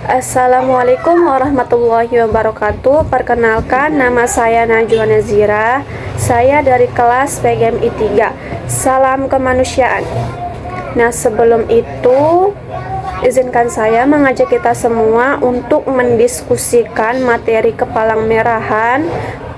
Assalamualaikum warahmatullahi wabarakatuh. Perkenalkan, nama saya Najwa Nazira. Saya dari kelas PGMI 3. Salam kemanusiaan. Nah, sebelum itu, izinkan saya mengajak kita semua untuk mendiskusikan materi kepalang merahan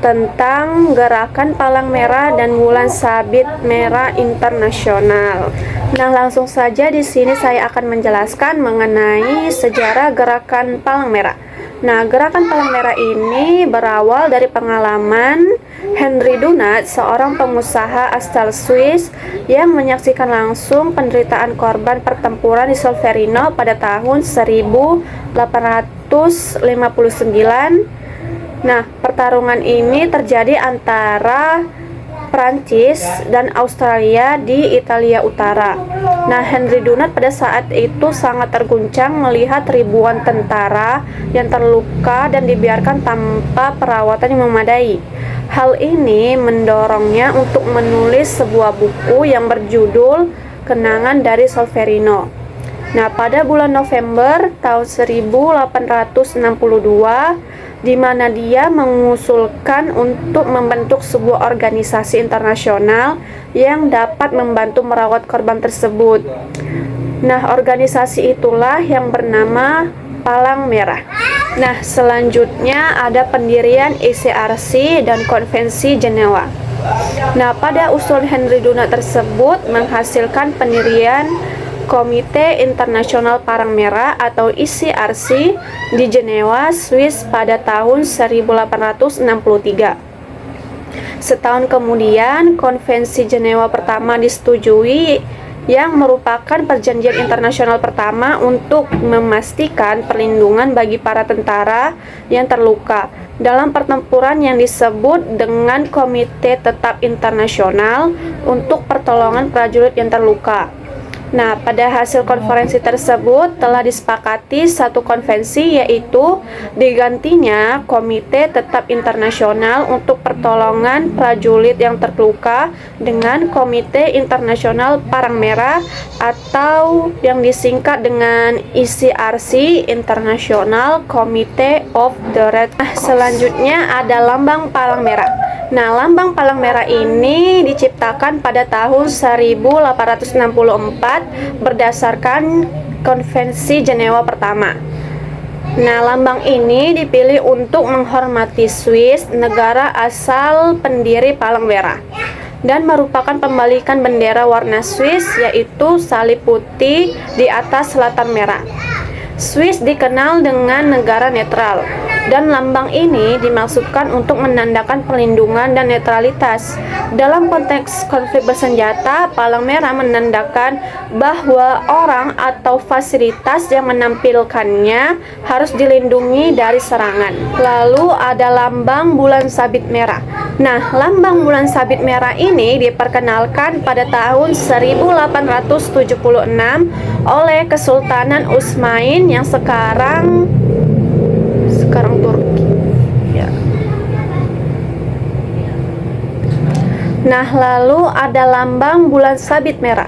tentang gerakan palang merah dan bulan sabit merah internasional. Nah, langsung saja di sini saya akan menjelaskan mengenai sejarah gerakan palang merah. Nah, gerakan palang merah ini berawal dari pengalaman Henry Dunant, seorang pengusaha asal Swiss yang menyaksikan langsung penderitaan korban pertempuran di Solferino pada tahun 1859. Nah, pertarungan ini terjadi antara Prancis dan Australia di Italia Utara. Nah, Henry Dunant pada saat itu sangat terguncang melihat ribuan tentara yang terluka dan dibiarkan tanpa perawatan yang memadai. Hal ini mendorongnya untuk menulis sebuah buku yang berjudul Kenangan dari Solferino. Nah, pada bulan November tahun 1862, di mana dia mengusulkan untuk membentuk sebuah organisasi internasional yang dapat membantu merawat korban tersebut. Nah, organisasi itulah yang bernama Palang Merah. Nah, selanjutnya ada pendirian ICRC dan Konvensi Jenewa. Nah, pada usul Henry Dunant tersebut menghasilkan pendirian Komite Internasional Palang Merah atau ICRC di Jenewa, Swiss pada tahun 1863. Setahun kemudian, Konvensi Jenewa pertama disetujui yang merupakan perjanjian internasional pertama untuk memastikan perlindungan bagi para tentara yang terluka dalam pertempuran yang disebut dengan Komite Tetap Internasional untuk Pertolongan Prajurit yang Terluka. Nah, pada hasil konferensi tersebut telah disepakati satu konvensi, yaitu digantinya Komite Tetap Internasional untuk Pertolongan Prajurit yang Terluka dengan Komite Internasional Palang Merah atau yang disingkat dengan ICRC, International Committee of the Red. Nah, selanjutnya ada lambang palang merah. Nah, lambang palang merah ini diciptakan pada tahun 1864 berdasarkan Konvensi Jenewa pertama. Nah, lambang ini dipilih untuk menghormati Swiss, negara asal pendiri palang merah, dan merupakan pembalikan bendera warna Swiss, yaitu salib putih di atas selatan merah. Swiss dikenal dengan negara netral, dan lambang ini dimaksudkan untuk menandakan perlindungan dan netralitas. Dalam konteks konflik bersenjata, palang merah menandakan bahwa orang atau fasilitas yang menampilkannya harus dilindungi dari serangan. Lalu ada lambang bulan sabit merah. Nah, lambang bulan sabit merah ini diperkenalkan pada tahun 1876 oleh Kesultanan Utsmanin yang sekarang Turki. Ya. Nah, lalu ada lambang bulan sabit merah.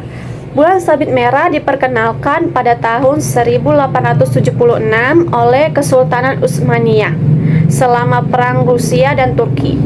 Bulan sabit merah diperkenalkan pada tahun 1876 oleh Kesultanan Utsmaniyah selama Perang Rusia dan Turki.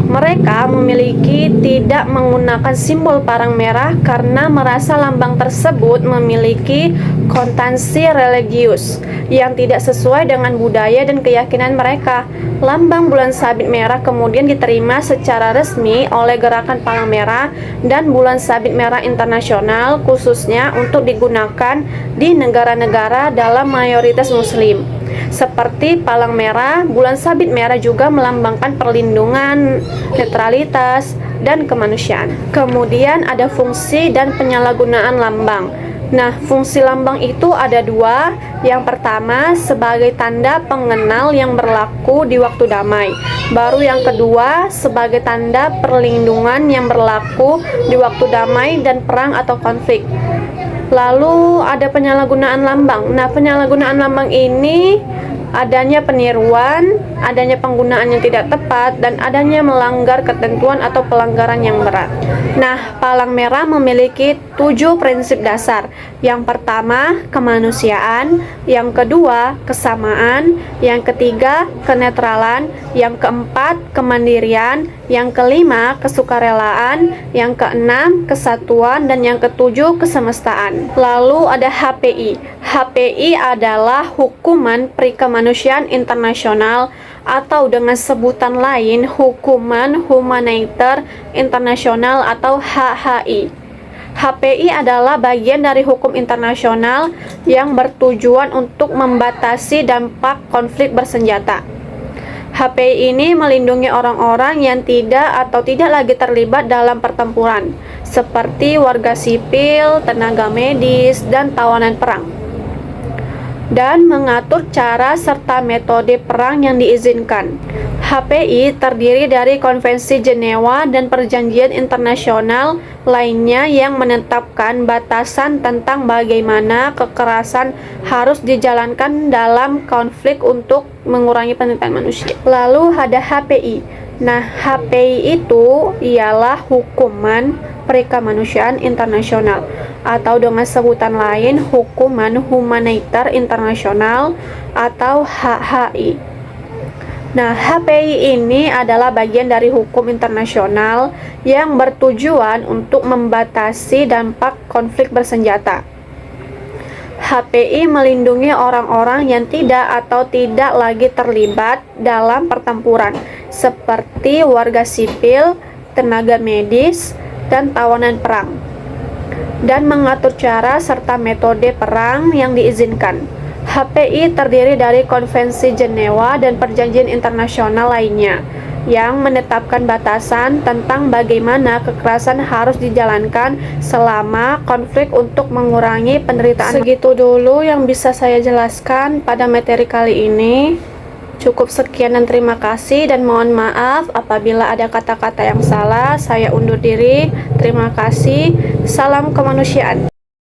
Mereka memiliki tidak menggunakan simbol palang merah karena merasa lambang tersebut memiliki konotasi religius yang tidak sesuai dengan budaya dan keyakinan mereka. Lambang bulan sabit merah kemudian diterima secara resmi oleh Gerakan Palang Merah dan Bulan Sabit Merah Internasional, khususnya untuk digunakan di negara-negara dalam mayoritas Muslim. Seperti palang merah, bulan sabit merah juga melambangkan perlindungan, netralitas, dan kemanusiaan. Kemudian ada fungsi dan penyalahgunaan lambang. Nah, fungsi lambang itu ada dua. Yang pertama, sebagai tanda pengenal yang berlaku di waktu damai. Baru yang kedua, sebagai tanda perlindungan yang berlaku di waktu damai dan perang atau konflik. Lalu ada penyalahgunaan lambang. Nah, penyalahgunaan lambang ini adanya peniruan, adanya penggunaan yang tidak tepat, dan adanya melanggar ketentuan atau pelanggaran yang berat. Nah, Palang Merah memiliki 7 prinsip dasar. Yang pertama, kemanusiaan. Yang kedua, kesamaan. Yang ketiga, kenetralan. Yang keempat, kemandirian. Yang kelima, kesukarelaan. Yang keenam, kesatuan. Dan yang ketujuh, kesemestaan. Lalu ada HPI. HPI adalah Hukuman Perikemanusiaan Internasional atau dengan sebutan lain Hukuman Humaniter Internasional atau HHI. HPI adalah bagian dari hukum internasional yang bertujuan untuk membatasi dampak konflik bersenjata. HPI ini melindungi orang-orang yang tidak lagi terlibat dalam pertempuran, seperti warga sipil, tenaga medis, dan tawanan perang, dan mengatur cara serta metode perang yang diizinkan. HPI terdiri dari Konvensi Jenewa dan perjanjian internasional lainnya yang menetapkan batasan tentang bagaimana kekerasan harus dijalankan dalam konflik untuk mengurangi penderitaan manusia. Lalu ada HPI. Nah, HPI itu ialah Hukuman Perikemanusiaan Internasional atau dengan sebutan lain Hukuman Humaniter Internasional atau HHI. Nah, HPI ini adalah bagian dari hukum internasional yang bertujuan untuk membatasi dampak konflik bersenjata. HPI melindungi orang-orang yang tidak lagi terlibat dalam pertempuran, seperti warga sipil, tenaga medis, dan tawanan perang, dan mengatur cara serta metode perang yang diizinkan. HPI terdiri dari Konvensi Jenewa dan perjanjian internasional lainnya yang menetapkan batasan tentang bagaimana kekerasan harus dijalankan selama konflik untuk mengurangi penderitaan. Segitu dulu yang bisa saya jelaskan pada materi kali ini. Cukup sekian dan terima kasih, dan mohon maaf apabila ada kata-kata yang salah. Saya undur diri. Terima kasih. Salam kemanusiaan.